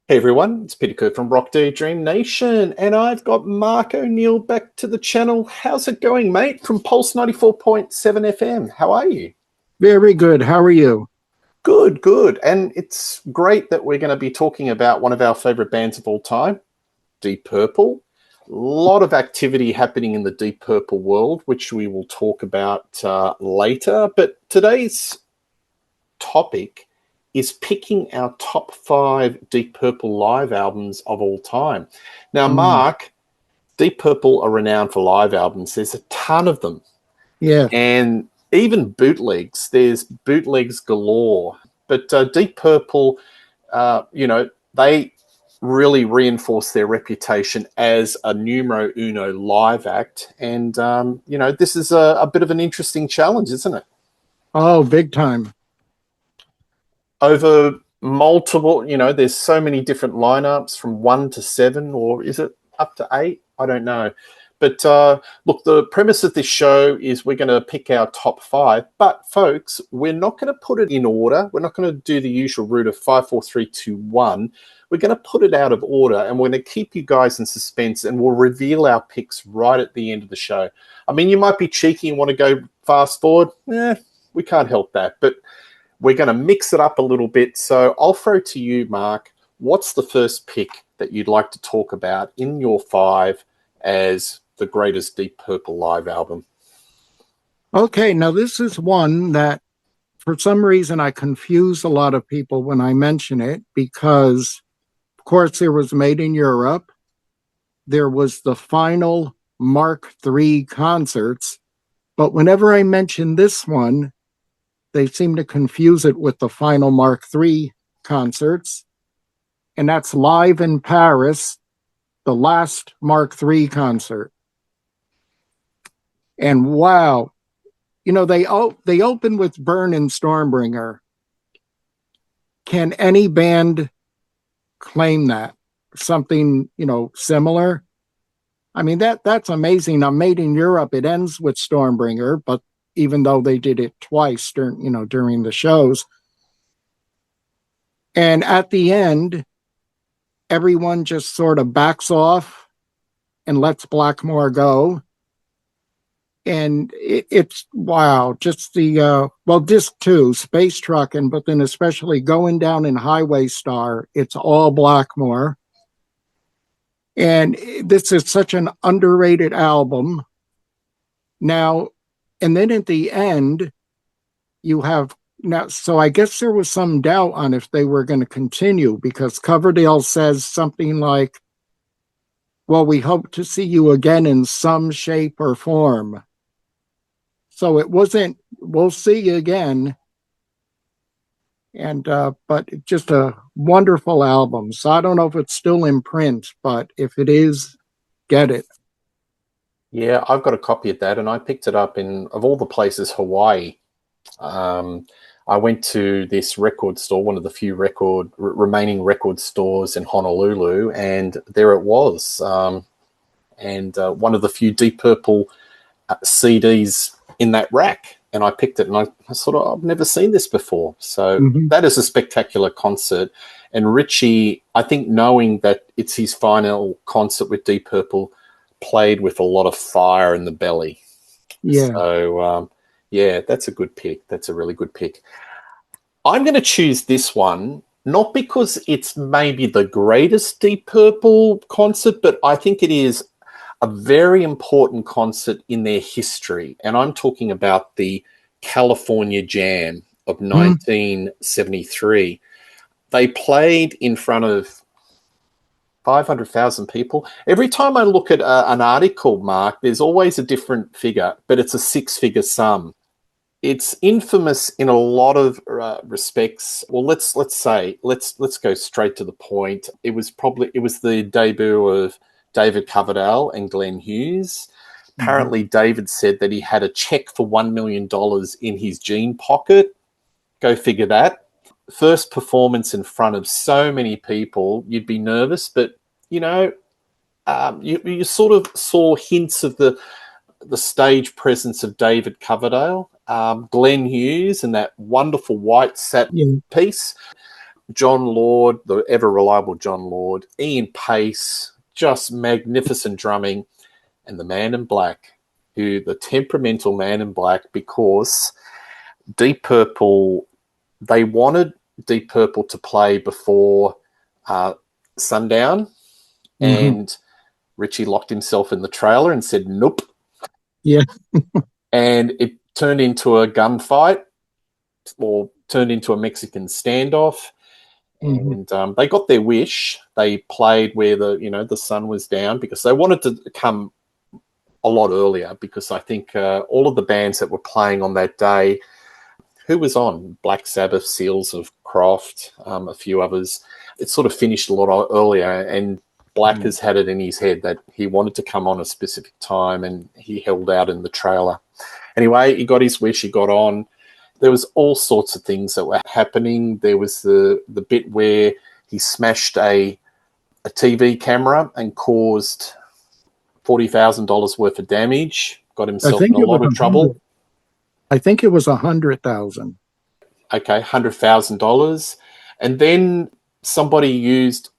Hey everyone, it's Peter Kerr from Rock Daydream Nation, and I've got Mark O'Neill back to the channel. How's it going, mate? From Pulse 94.7 FM. How are you? Very good. How are you? Good, good. And it's great that we're going to be talking about one of our favorite bands of all time, Deep Purple. A lot of activity happening in the Deep Purple world, which we will talk about later. But today's topic is picking our top five Deep Purple live albums of all time. Now, Mm, Mark, Deep Purple are renowned for live albums. There's a ton of them. yeah. And even bootlegs, there's bootlegs galore. But Deep Purple, they really reinforce their reputation as a numero uno live act. And, this is a bit of an interesting challenge, isn't it? Oh, big time. Over multiple, there's so many different lineups from one to seven, or is it up to eight? I don't know. But look, the premise of this show is we're going to pick our top five. But folks, we're not going to put it in order. We're not going to do the usual route of five, four, three, two, one. We're going to put it out of order, and we're going to keep you guys in suspense, and we'll reveal our picks right at the end of the show. I mean, you might be cheeky and want to go fast forward. We can't help that. But we're going to mix it up a little bit. So I'll throw to you, Mark. What's the first pick that you'd like to talk about in your five as the greatest Deep Purple live album? Okay, now this is one that for some reason I confuse a lot of people when I mention it because, of course, there was Made in Europe. There was the final Mark III concerts. But whenever I mention this one, they seem to confuse it with the final Mark III concerts. And that's Live in Paris, the last Mark III concert. And wow, they open with Burn and Stormbringer. Can any band claim that something similar? I mean that's amazing. Now, Made in Europe, it ends with Stormbringer, but even though they did it twice during the shows, and at the end, everyone just sort of backs off and lets Blackmore go, and it's wow, just the disc two, Space Truckin', but then especially Going Down in Highway Star, it's all Blackmore. And this is such an underrated album now. And then at the end, you have now, so I guess there was some doubt on if they were going to continue because Coverdale says something like, well, we hope to see you again in some shape or form. So it wasn't, we'll see you again. And, but just a wonderful album. So I don't know if it's still in print, but if it is, get it. Yeah, I've got a copy of that, and I picked it up in, of all the places, Hawaii. I went to this record store, one of the few remaining record stores in Honolulu, and there it was. And one of the few Deep Purple CDs in that rack. And I picked it, and I sort of, I've never seen this before. So Mm-hmm. that is a spectacular concert. And Richie, I think knowing that it's his final concert with Deep Purple, played with a lot of fire in the belly. Yeah. So, yeah, that's a good pick. That's a really good pick. I'm going to choose this one, not because it's maybe the greatest Deep Purple concert, but I think it is a very important concert in their history. And I'm talking about the California Jam of Mm-hmm. 1973. They played in front of 500,000 people. Every time I look at an article, Mark, there's always a different figure, but it's a six-figure sum. It's infamous in a lot of respects. Well, let's go straight to the point. It was the debut of David Coverdale and Glenn Hughes. Mm-hmm. Apparently, David said that he had a check for $1 million in his jean pocket. Go figure that. First performance in front of so many people, you'd be nervous, but you sort of saw hints of the stage presence of David Coverdale, Glenn Hughes, and that wonderful white satin Yeah. piece. John Lord, the ever reliable John Lord, Ian Pace, just magnificent drumming, and the Man in Black, the temperamental Man in Black, because Deep Purple, they wanted Deep Purple to play before sundown, and Richie locked himself in the trailer and said, nope. Yeah. And it turned into a gunfight, or turned into a Mexican standoff. And they got their wish. They played where the sun was down, because they wanted to come a lot earlier, because I think all of the bands that were playing on that day, who was on? Black Sabbath, Seals of Croft, a few others. It sort of finished a lot earlier, and Black has had it in his head that he wanted to come on a specific time, and he held out in the trailer. Anyway, he got his wish, he got on. There was all sorts of things that were happening. There was the bit where he smashed a TV camera and caused $40,000 worth of damage, got himself in a lot of trouble. I think it was 100,000. Okay, $100,000. And then somebody used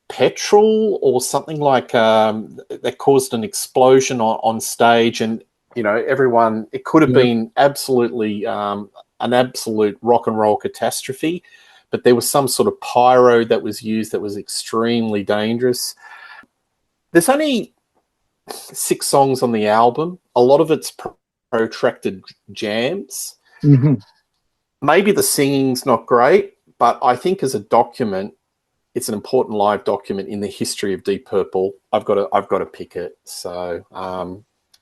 petrol or something like that caused an explosion on stage, and everyone, it could have been absolutely an absolute rock and roll catastrophe, but there was some sort of pyro that was used that was extremely dangerous. There's only 6 songs on the album. A lot of it's protracted jams. Maybe the singing's not great, but I think as a document, it's an important live document in the history of Deep Purple. I've got to pick it. So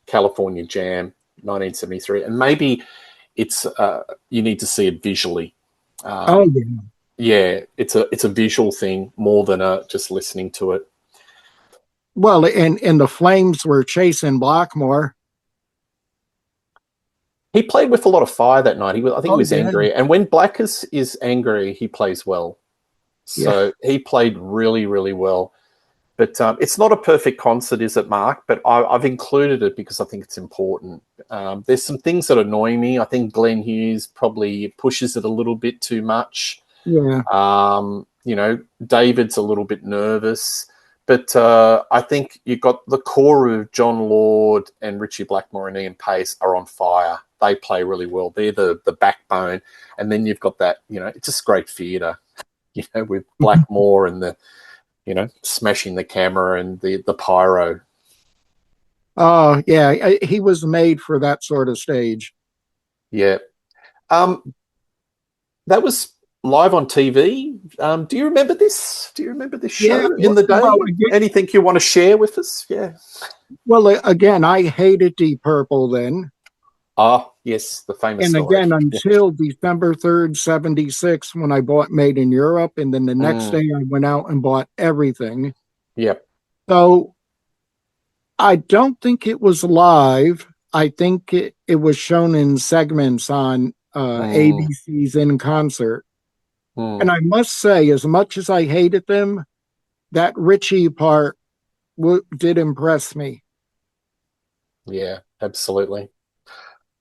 California Jam, 1973, and maybe it's you need to see it visually. Yeah, it's a visual thing more than just listening to it. Well, and the Flames were chasing Blackmore. He played with a lot of fire that night. He was angry, and when Black is angry, he plays well. So he played really, really well. But it's not a perfect concert, is it, Mark? But I've included it because I think it's important. There's some things that annoy me. I think Glenn Hughes probably pushes it a little bit too much. Yeah. David's a little bit nervous. But I think you've got the core of John Lord and Richie Blackmore and Ian Pace are on fire. They play really well. They're the backbone. And then you've got that, it's just great theatre, with Blackmore and the, smashing the camera and the pyro. Oh, yeah. He was made for that sort of stage. Yeah. That was live on TV. Do you remember this? Do you remember this show in the day? Well, anything you want to share with us? Yeah. Well, again, I hated Deep Purple then. Ah, yes, the famous and story. again, until December 3rd, 76, when I bought Made in Europe. And then the next day I went out and bought everything. Yep. So I don't think it was live. I think it was shown in segments on ABC's In Concert. And I must say, as much as I hated them, that Richie part did impress me. Yeah, absolutely.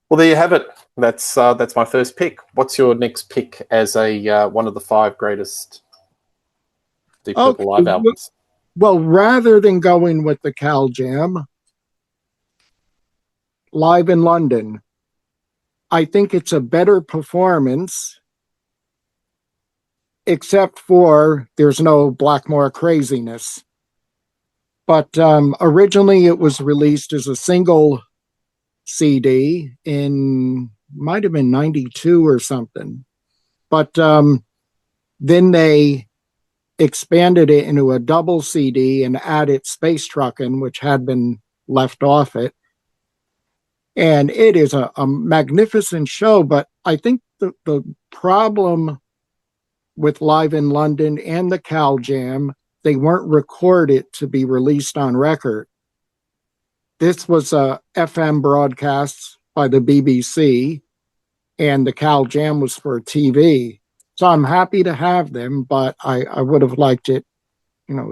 Well, there you have it. That's my first pick. What's your next pick as a one of the 5 greatest Deep Purple live albums? Well, rather than going with the Cal Jam, Live in London, I think it's a better performance, except for there's no Blackmore craziness. But originally it was released as a single CD might have been 92 or something. But then they expanded it into a double CD and added Space Truckin', which had been left off it. And it is a magnificent show, but I think the problem with Live in London and the Cal Jam, they weren't recorded to be released on record. This was a FM broadcast by the BBC, and the Cal Jam was for TV. So I'm happy to have them, but I would have liked it,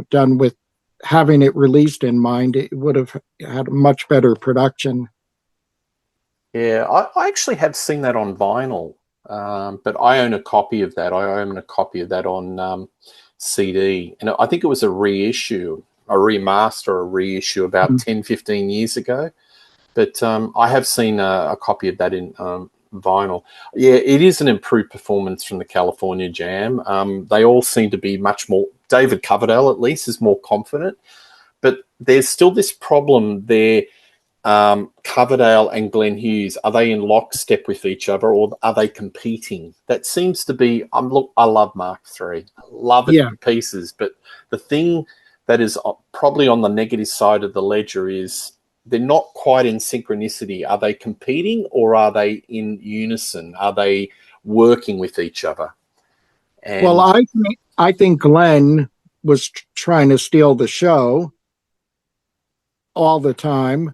done with having it released in mind. It would have had a much better production. Yeah, I actually have seen that on vinyl. but I own a copy of that. I own a copy of that on CD. And I think it was a reissue, a remaster, a reissue about 10, 15 years ago. But I have seen a copy of that in vinyl. Yeah, it is an improved performance from the California Jam. They all seem to be much more, David Coverdale at least is more confident, but there's still this problem there. Coverdale and Glenn Hughes, are they in lockstep with each other, or are they competing? That seems to be. Look, I love Mark III, I love it Yeah. in pieces. But the thing that is probably on the negative side of the ledger is they're not quite in synchronicity. Are they competing, or are they in unison? Are they working with each other? Well, And I think Glenn was trying to steal the show all the time,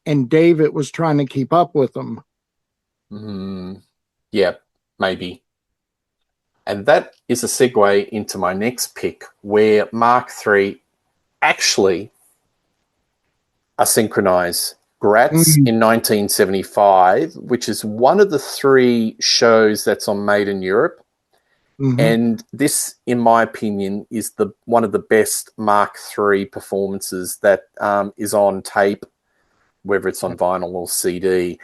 and David was trying to keep up with him. Yeah, maybe. And that is a segue into my next pick, where Mark III actually are synchronized. Graz Mm-hmm. in 1975, which is one of the 3 shows that's on Made in Europe. And this, in my opinion, is one of the best Mark III performances that is on tape, whether it's on vinyl or CD.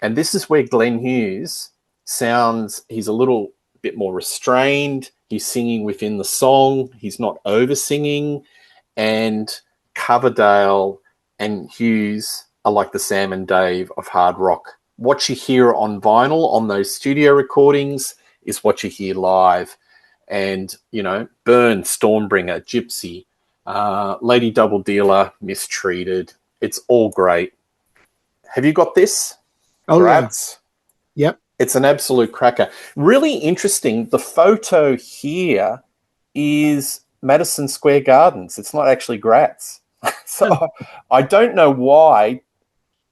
And this is where Glenn Hughes sounds, he's a little bit more restrained. He's singing within the song. He's not over singing. And Coverdale and Hughes are like the Sam and Dave of hard rock. What you hear on vinyl, on those studio recordings, is what you hear live. And, Burn, Stormbringer, Gypsy, Lady Double Dealer, Mistreated. It's all great. Have you got this? Oh, yeah. Graz? Yep. It's an absolute cracker. Really interesting. The photo here is Madison Square Gardens. It's not actually Graz. So I don't know why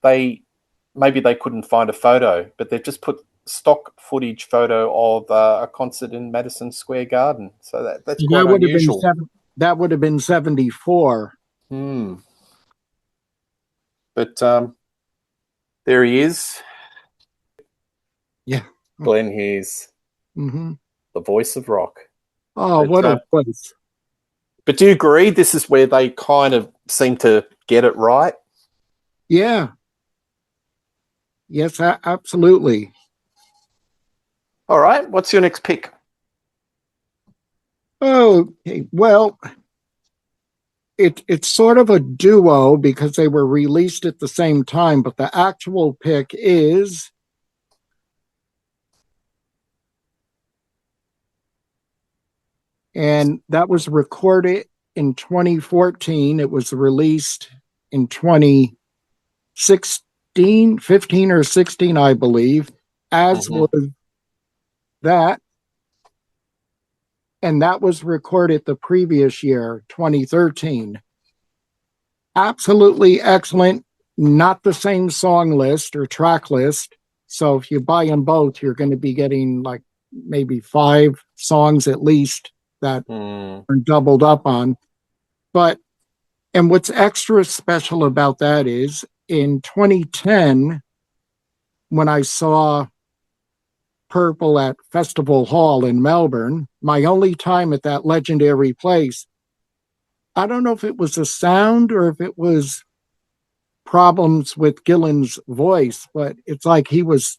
maybe they couldn't find a photo, but they've just put stock footage photo of a concert in Madison Square Garden. So that's quite That would have been unusual. that would have been 74. But there he is, Yeah. Glenn Hughes, Mm-hmm. the voice of rock. Oh, But, what a place. but do you agree this is where they kind of seem to get it right? Yeah. Yes, absolutely. All right. What's your next pick? Okay. Well, it's sort of a duo because they were released at the same time, but the actual pick is and that was recorded in 2014. It was released in 2016, 15 or 16, I believe, as was that. And that was recorded the previous year, 2013. Absolutely excellent. Not the same song list or track list. So if you buy them both, you're going to be getting like maybe 5 songs at least that are doubled up on. And what's extra special about that is in 2010, when I saw Purple at Festival Hall in Melbourne, my only time at that legendary place, I don't know if it was the sound or if it was problems with Gillan's voice, but it's like he was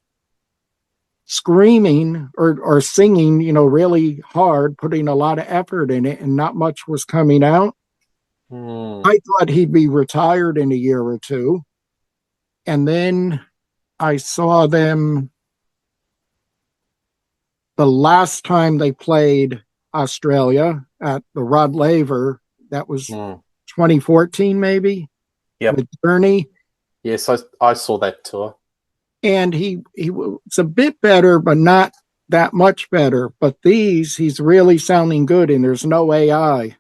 screaming or singing, really hard, putting a lot of effort in it, and not much was coming out. I thought he'd be retired in a year or two. And then I saw them the last time they played Australia at the Rod Laver. That was 2014, maybe. Yep. With Journey. Yes, I saw that tour. And he was a bit better, but not that much better. But he's really sounding good, and there's no AI.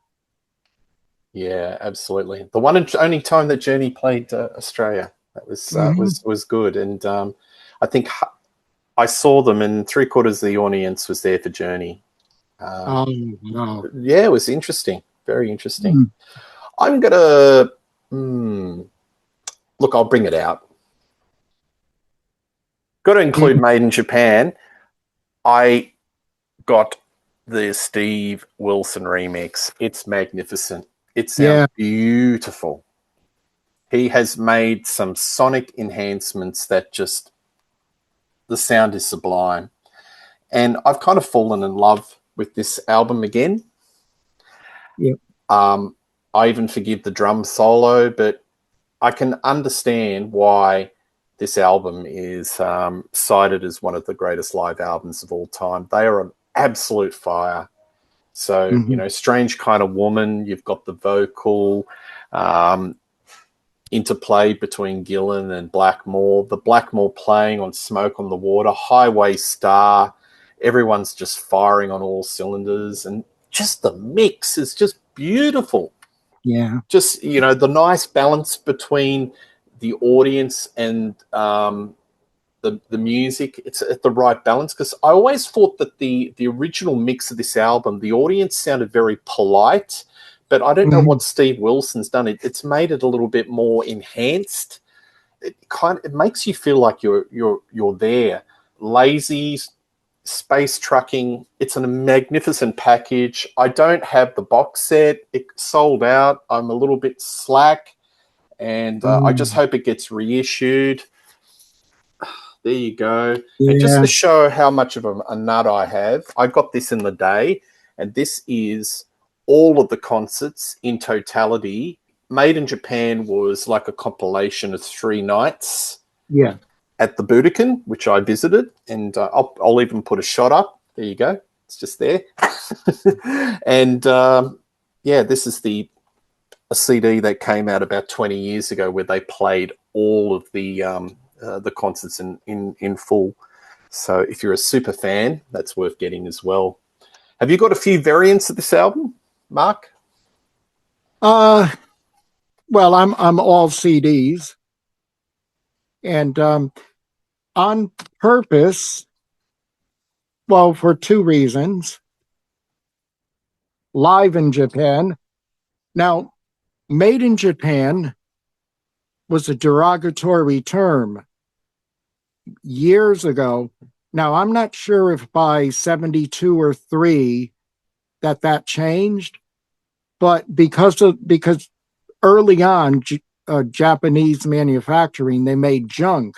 Yeah, absolutely. The one and only time that Journey played Australia, that was good. And I think I saw them, and 3/4 of the audience was there for Journey. No. Yeah, it was interesting. Very interesting. I'm gonna look. I'll bring it out. Got to include Made in Japan. I got the Steve Wilson remix. It's magnificent. It sounds Yeah, beautiful. He has made some sonic enhancements that just, the sound is sublime. And I've kind of fallen in love with this album again. yeah, I even forgive the drum solo, but I can understand why this album is cited as one of the greatest live albums of all time. They are an absolute fire. So, hmm, Strange Kind of Woman, you've got the vocal interplay between Gillan and Blackmore, the Blackmore playing on Smoke on the Water, Highway Star, everyone's just firing on all cylinders, and just the mix is just beautiful. yeah, Just, the nice balance between the audience and the music. It's at the right balance, because I always thought that the original mix of this album, the audience sounded very polite, but I don't know hmm, what Steve Wilson's done. It's made it a little bit more enhanced. It makes you feel like you're there. Lazy space trucking. It's a magnificent package. I don't have the box set. It sold out. I'm a little bit slack, and I just mm, hope it gets reissued. There you go. And just to yeah, show how much of a nut I have, I got this in the day, and this is all of the concerts in totality. Made in Japan was like a compilation of 3 nights yeah, at the Budokan, which I visited, and I'll even put a shot up. There you go. It's just there. And yeah, this is a CD that came out about 20 years ago, where they played all of the concerts in full. So if you're a super fan, that's worth getting as well. Have you got a few variants of this album, Mark? uh, well, I'm all CDs, and on purpose, well, for two reasons. Live in Japan. Now, made in Japan was a derogatory term years ago. Now, I'm not sure if by 72 or 3 that changed, but because early on, Japanese manufacturing, they made junk.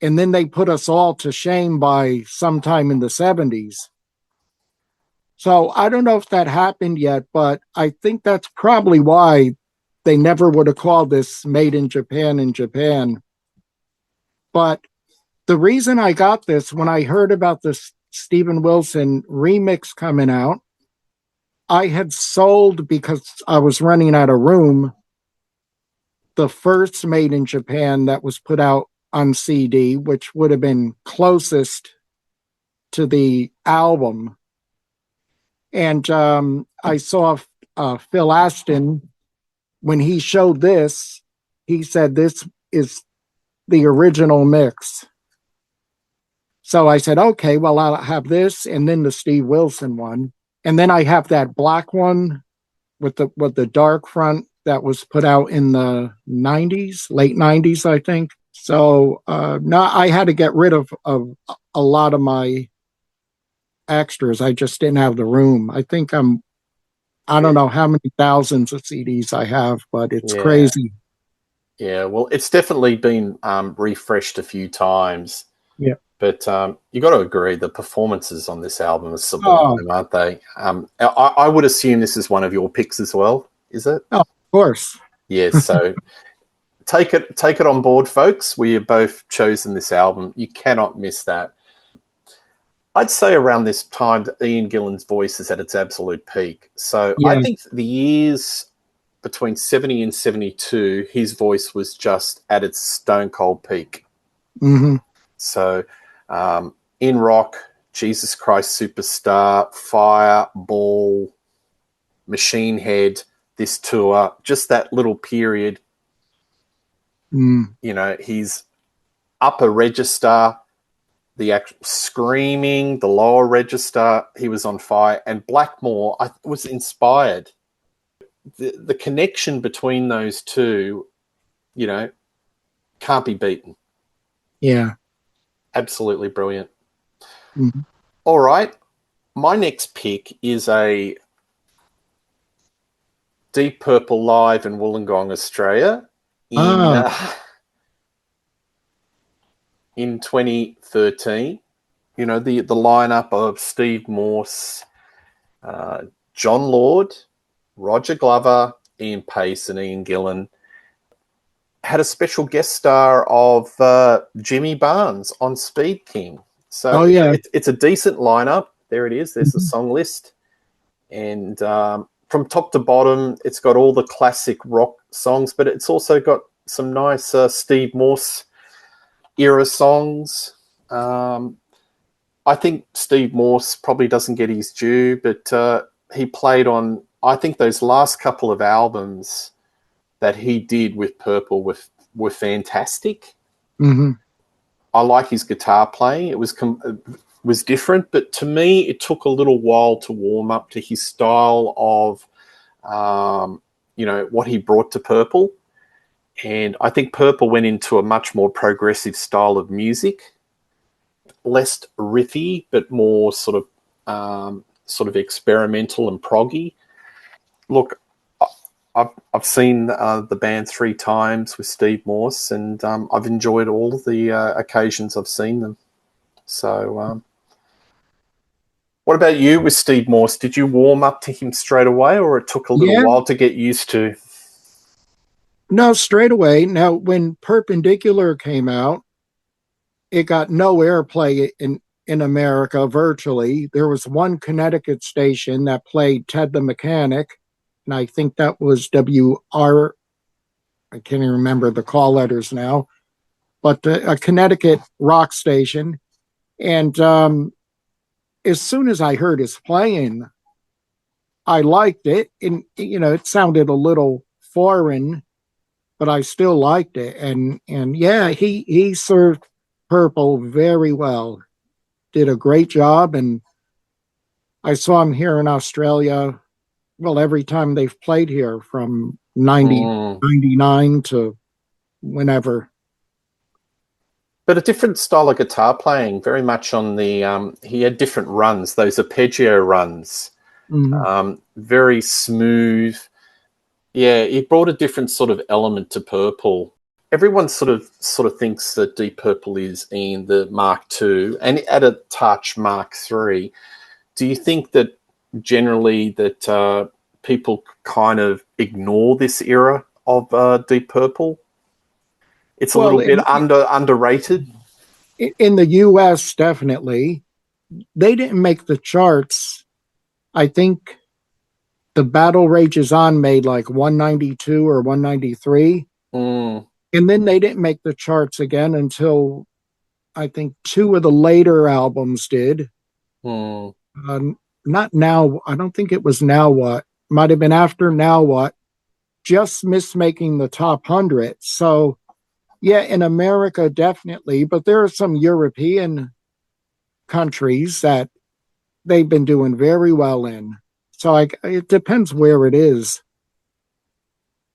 And then they put us all to shame by sometime in the 70s. So I don't know if that happened yet, but I think that's probably why they never would have called this made in Japan in Japan. But the reason I got this, when I heard about this Steven Wilson remix coming out, I had sold, because I was running out of room, the first made in Japan that was put out on CD, which would have been closest to the album. And I saw Phil Ashton, when he showed this, he said this is the original mix. So I said, okay, well, I'll have this and then the Steve Wilson one. And then I have that black one with the dark front that was put out in the 90s, late 90s, I think. So now I had to get rid of a lot of my extras. I just didn't have the room. I don't Yeah. know how many thousands of CDs I have, but it's Yeah. crazy. Yeah. Well, it's definitely been refreshed a few times. Yeah. But you got to agree, the performances on this album are Oh, sublime, aren't they? I would assume this is one of your picks as well, is it? of course. Yes. So take it on board, folks. We have both chosen this album. You cannot miss that. I'd say around this time, Ian Gillan's voice is at its absolute peak. So I Yeah. think the years between 70 and 72, his voice was just at its stone cold peak. Hmm. So in rock, Jesus Christ Superstar, Fireball, Machine Head, this tour, just that little period, Mm. his upper register, the actual screaming, the lower register, he was on fire. And Blackmore, I was inspired. The connection between those two, can't be beaten. Yeah. Absolutely brilliant. Mhm. All right. My next pick is a Deep Purple live in Wollongong, Australia, in Ah, in 2013. You know, the lineup of Steve Morse, uh, John Lord, Roger Glover, Ian Pace, and Ian Gillan. Had a special guest star of Jimmy Barnes on Speed King. So oh yeah. it's a decent lineup. There it is. There's the Mhm. song list. And from top to bottom, it's got all the classic rock songs, but it's also got some nice Steve Morse era songs. I think Steve Morse probably doesn't get his due, but he played on, I think those last couple of albums that he did with Purple were fantastic. Mhm. I like his guitar playing. It was different, but to me, it took a little while to warm up to his style of, what he brought to Purple. And I think Purple went into a much more progressive style of music, less riffy, but more sort of experimental and proggy. Look, I've seen the band 3 times with Steve Morse, and I've enjoyed all of the occasions I've seen them. So, what about you with Steve Morse? Did you warm up to him straight away, or it took a little Yeah, while to get used to? no, straight away. Now, when Perpendicular came out, it got no airplay in America virtually. There was one Connecticut station that played Ted the Mechanic, and I think that was WR. I can't even remember the call letters now, but a Connecticut rock station. And as soon as I heard his playing, I liked it. And, it sounded a little foreign, but I still liked it. And yeah, he served Purple very well, did a great job. And I saw him here in Australia, well, every time they've played here from Mm. 99 to whenever. But a different style of guitar playing, very much on the. He had different runs, those arpeggio runs, Mhm. very smooth. Yeah, he brought a different sort of element to Purple. Everyone sort of thinks that Deep Purple is in the Mark II, and at a touch Mark III. Do you think that generally that people kind of ignore this era of Deep Purple? It's a Well, little bit underrated. in the US, definitely. They didn't make the charts. I think the Battle Rages On made like 192 or 193. Mm, And then they didn't make the charts again until I think two of the later albums did. mm. Not Now, I don't think it was Now What. Might have been after Now What, just missed making the top 100. So, yeah, in America, definitely. But there are some European countries that they've been doing very well in. So it depends where it is.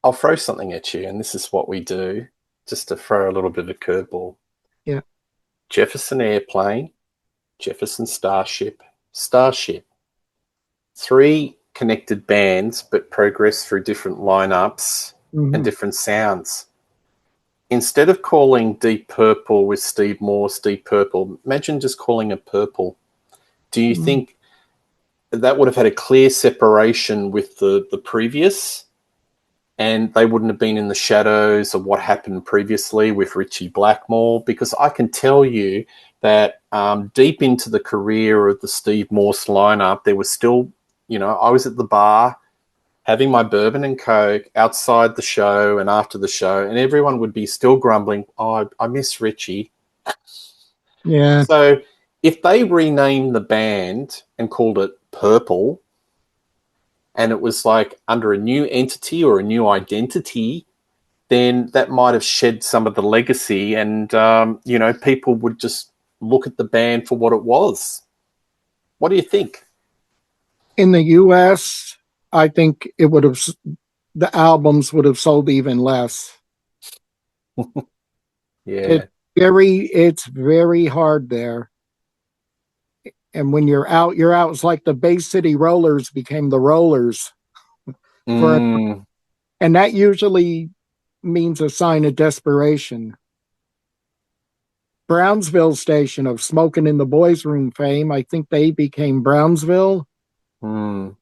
I'll throw something at you, and this is what we do, just to throw a little bit of a curveball. Yeah. Jefferson Airplane, Jefferson Starship, Starship. Three connected bands, but progress through different lineups and Mm-hmm. different sounds. Instead of calling Deep Purple with Steve Morse Deep Purple, imagine just calling it Purple. Do you Mm-hmm. think that would have had a clear separation with the previous, and they wouldn't have been in the shadows of what happened previously with Richie Blackmore? Because I can tell you that deep into the career of the Steve Morse lineup, there was still, I was at the bar having my bourbon and Coke outside the show and after the show, and everyone would be still grumbling, oh, I miss Richie. Yeah. So if they renamed the band and called it Purple, and it was like under a new entity or a new identity, then that might have shed some of the legacy, and people would just look at the band for what it was. What do you think? In the US, I think the albums would have sold even less. Yeah. It's very hard there. And when you're out, you're out. It's like the Bay City Rollers became the Rollers for it. Mm, And that usually means a sign of desperation. Brownsville station of Smoking in the Boys Room fame, I think they became Brownsville. mm,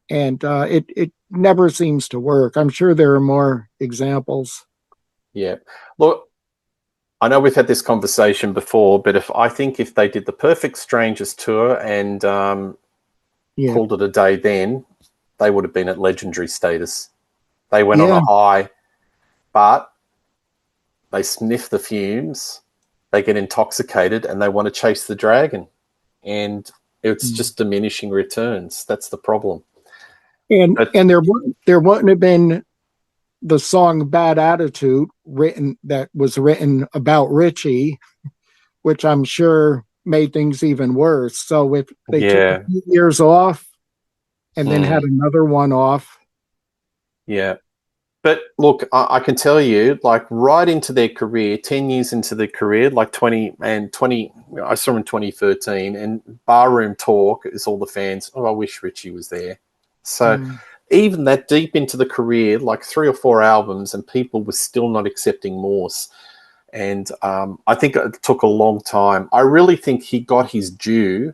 And it never seems to work. I'm sure there are more examples. yeah. Look, I know we've had this conversation before, but if they did the Perfect Strangers tour and Yeah. called it a day, then they would have been at legendary status. They went on Yeah. a high, but they sniff the fumes, they get intoxicated, and they want to chase the dragon, and it's just diminishing returns. That's the problem. And But there wouldn't have been the song Bad Attitude that was written about Richie, which I'm sure made things even worse. So if they took a yeah, few years off and then had mm, another one off. yeah. But look, I can tell you, like right into their career, 10 years into their career, like 20, I saw them in 2013, and Barroom Talk is all the fans, oh, I wish Richie was there. So Mm, even that deep into the career, like 3 or 4 albums, and people were still not accepting Morse. And I think it took a long time. I really think he got his due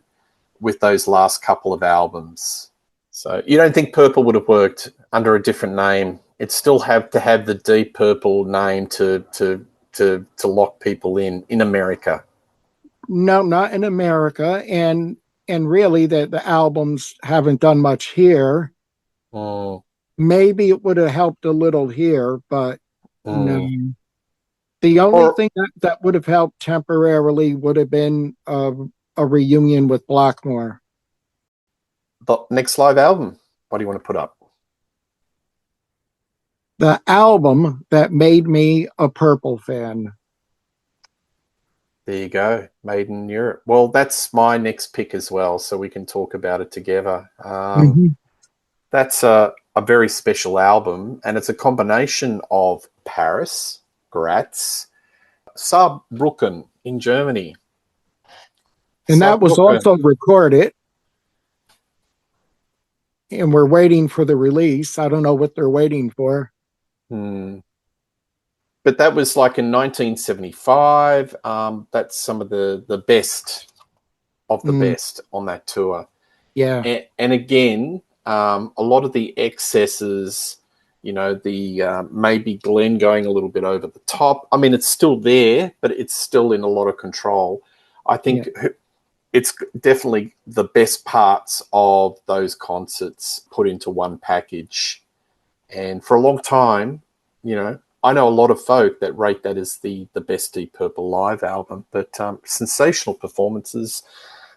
with those last couple of albums. So you don't think Purple would have worked under a different name? It still have to have the Deep Purple name to lock people in America. no, not in America. And really the albums haven't done much here. Mm, Maybe it would have helped a little here, but no. mm. The only Or thing that would have helped temporarily would have been a reunion with Blackmore. the next live album. What do you want to put up? The album that made me a Purple fan. There you go, Made in Europe. Well, that's my next pick as well, so we can talk about it together. Mm-hmm. That's a very special album, and it's a combination of Paris, Graz, Saarbrücken in Germany. And that was Saarbrücken. also recorded, and we're waiting for the release. I don't know what they're waiting for. Hmm. But that was like in 1975. That's some of the best of the Mm, best on that tour. yeah, And again, a lot of the excesses, the maybe Glenn going a little bit over the top. I mean, it's still there, but it's still in a lot of control. I yeah. think it's definitely the best parts of those concerts put into one package. And for a long time, I know a lot of folk that rate that as the best Deep Purple live album, but sensational performances,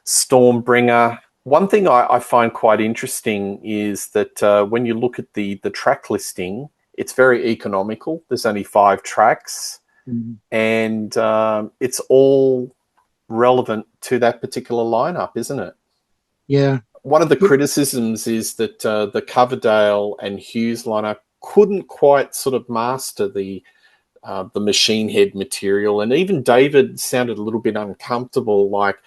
Stormbringer. One thing I find quite interesting is that when you look at the track listing, it's very economical. There's only 5 tracks, Mm, and it's all relevant to that particular lineup, isn't it? yeah. One of the criticisms is that the Coverdale and Hughes lineup couldn't quite sort of master the Machine Head material, and even David sounded a little bit uncomfortable, like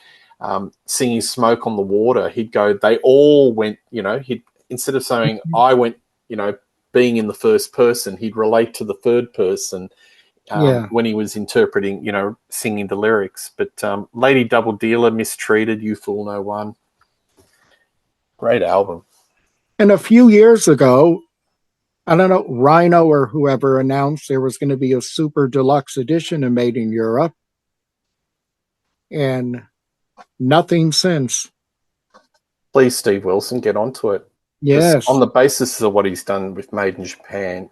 singing "Smoke on the Water." He'd go, "They all went," He'd, instead of saying "I went," being in the first person, he'd relate to the third person Yeah. when he was interpreting, singing the lyrics. But Lady Double Dealer, Mistreated, You Fool No One, great album. And a few years ago, I don't know, Rhino or whoever announced there was going to be a super deluxe edition of Made in Europe, and nothing since. Please, Steve Wilson, get onto it. Just on Yes. the basis of what he's done with Made in Japan,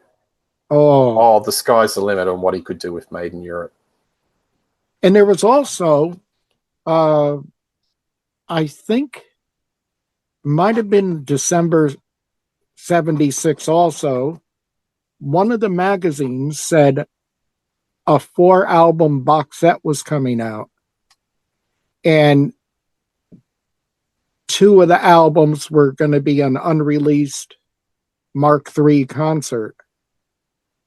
Oh, oh, the sky's the limit on what he could do with Made in Europe. and there was also, uh, I think, might have been December 76 also. One of the magazines said a 4 album box set was coming out. And 2 of the albums were going to be an unreleased Mark III concert.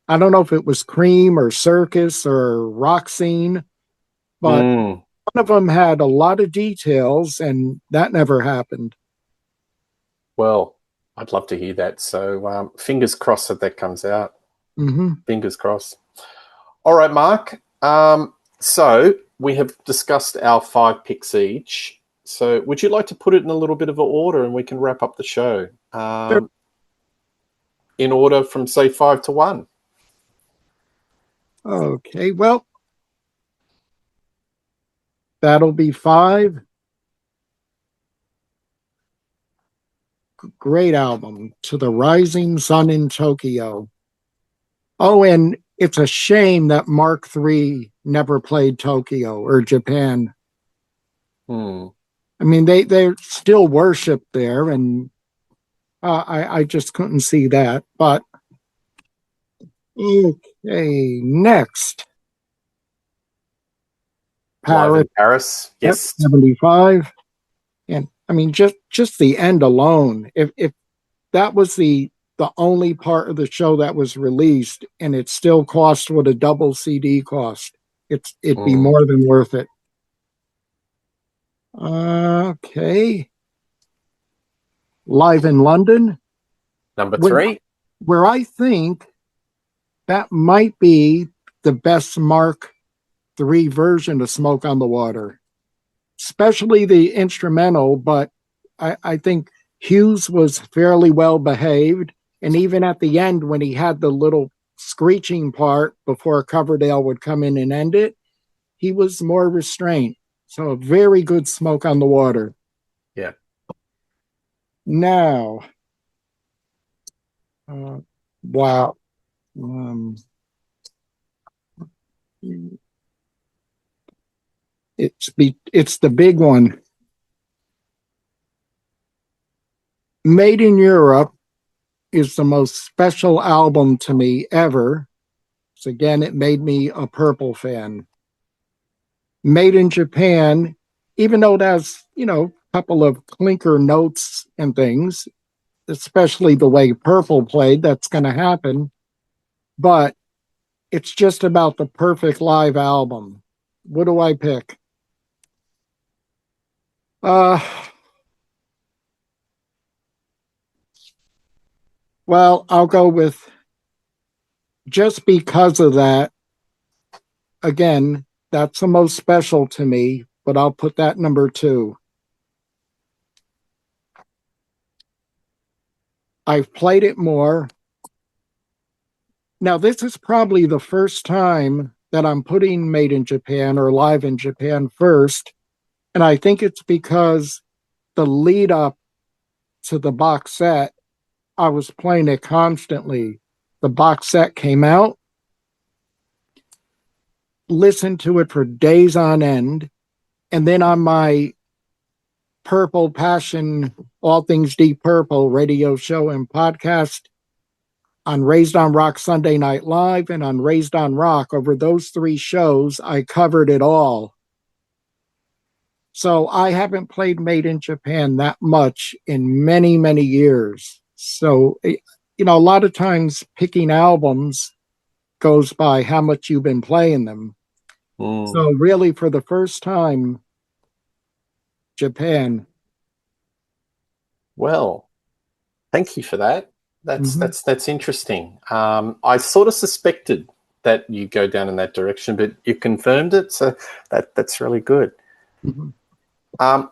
I don't know if it was Cream or Circus or Rock Scene, but Mm. of them had a lot of details, and that never happened. Well, I'd love to hear that. So fingers crossed that that comes out. Mm-hmm. Fingers crossed. All right, Mark. So we have discussed our 5 picks each. So would you like to put it in a little bit of an order and we can wrap up the show? Sure. In order from, say, 5 to 1. Okay, well, that'll be 5. Great album, To the Rising Sun in Tokyo. Oh, and it's a shame that Mark III never played Tokyo or Japan. Hmm. I mean, they still worship there, and I just couldn't see that. But okay, next, Live Paris, in Paris. yep, Yes. 75. And I mean, just the end alone. If that was the only part of the show that was released, and it still cost what a double CD cost, it'd be Hmm. more than worth it. Okay, Live in London, Number where 3. where I think that might be the best Mark III version of Smoke on the Water, especially the instrumental. But I think Hughes was fairly well behaved. And even at the end, when he had the little screeching part before Coverdale would come in and end it, he was more restrained. So a very good Smoke on the Water. Yeah. Now, wow. Um, it's the big one. Made in Europe is the most special album to me ever. So again, it made me a Purple fan. Made in Japan, even though it has, a couple of clinker notes and things, especially the way Purple played, that's going to happen. But it's just about the perfect live album. What do I pick? Uh, well, I'll go with, just because of that, again, that's the most special to me, but I'll put that number 2. I've played it more. Now, this is probably the first time that I'm putting Made in Japan or Live in Japan first. And I think it's because the lead up to the box set, I was playing it constantly. The box set came out, listened to it for days on end. And then on my Purple Passion, All Things Deep Purple radio show and podcast, on Raised on Rock Sunday Night Live, and on Raised on Rock, over those 3 shows, I covered it all. So I haven't played Made in Japan that much in many, many years. So, a lot of times picking albums goes by how much you've been playing them. Mm. So really, for the first time, Japan. Well, thank you for that. That's Mm-hmm. that's interesting. I sort of suspected that you go down in that direction, but you confirmed it, so that's really good. Mm-hmm. Um,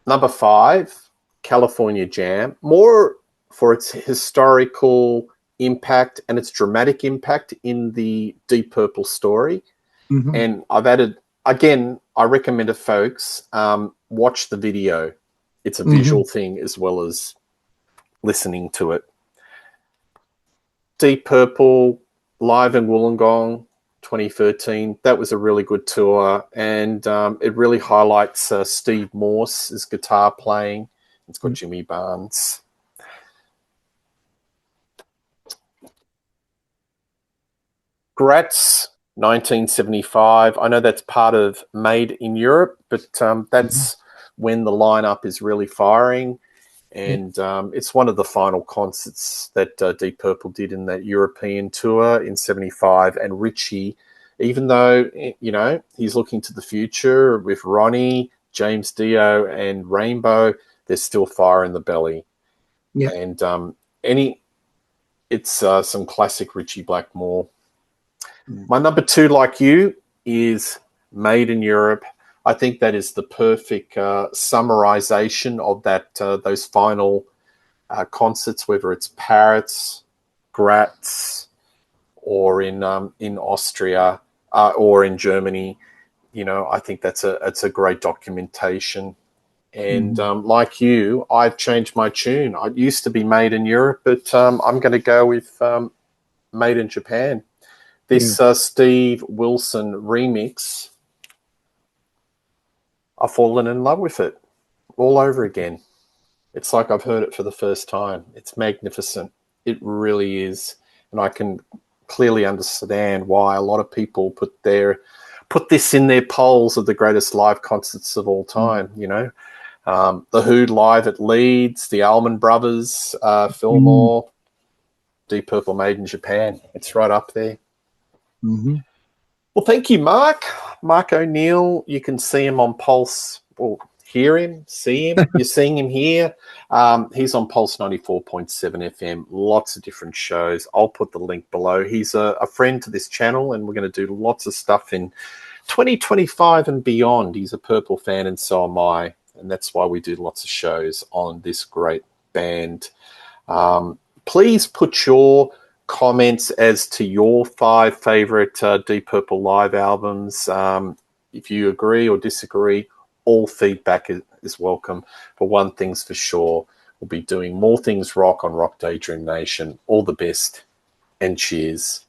Number 5, California Jam, more for its historical impact and its dramatic impact in the Deep Purple story. Mm-hmm. And I've added, again, I recommend it, folks, watch the video. It's a Mm-hmm. visual thing as well as listening to it. Deep Purple, live in Wollongong, 2013. That was a really good tour, and it really highlights Steve Morse's guitar playing. It's got Jimmy Barnes. Graz, 1975. I know that's part of Made in Europe, but that's when the lineup is really firing. And it's one of the final concerts that Deep Purple did in that European tour in 75. And Richie even though, you know, he's looking to the future with Ronnie, James Dio, and Rainbow, there's still fire in the belly. Yeah. And it's some classic Richie Blackmore. Mm. My number two, like you, is Made in Europe. I think that is the perfect summarization of that those final concerts, whether it's Paris, Graz, or in Austria or in Germany. You know, I think it's a great documentation. And Mhm. like you, I've changed my tune. I used to be Made in Europe, but I'm going to go with Made in Japan. Yeah. This Steve Wilson remix, I've fallen in love with it all over again. It's like I've heard it for the first time. It's magnificent. It really is. And I can clearly understand why a lot of people put this in their polls of the greatest live concerts of all time, you know. The Who live at Leeds, the Allman Brothers, Mhm. Fillmore, Deep Purple Made in Japan. It's right up there. Mhm. Well, thank you, Mark. Mark O'Neill. You can see him on Pulse, or hear him, see him. You're seeing him here. He's on Pulse 94.7 FM. Lots of different shows. I'll put the link below. He's a friend to this channel, and we're going to do lots of stuff in 2025 and beyond. He's a Purple fan, and so am I. And that's why we do lots of shows on this great band. Please put your comments as to your 5 favorite Deep Purple live albums. If you agree or disagree, all feedback is welcome. But one thing's for sure, we'll be doing more things rock on Rock Daydream Nation. All the best and cheers.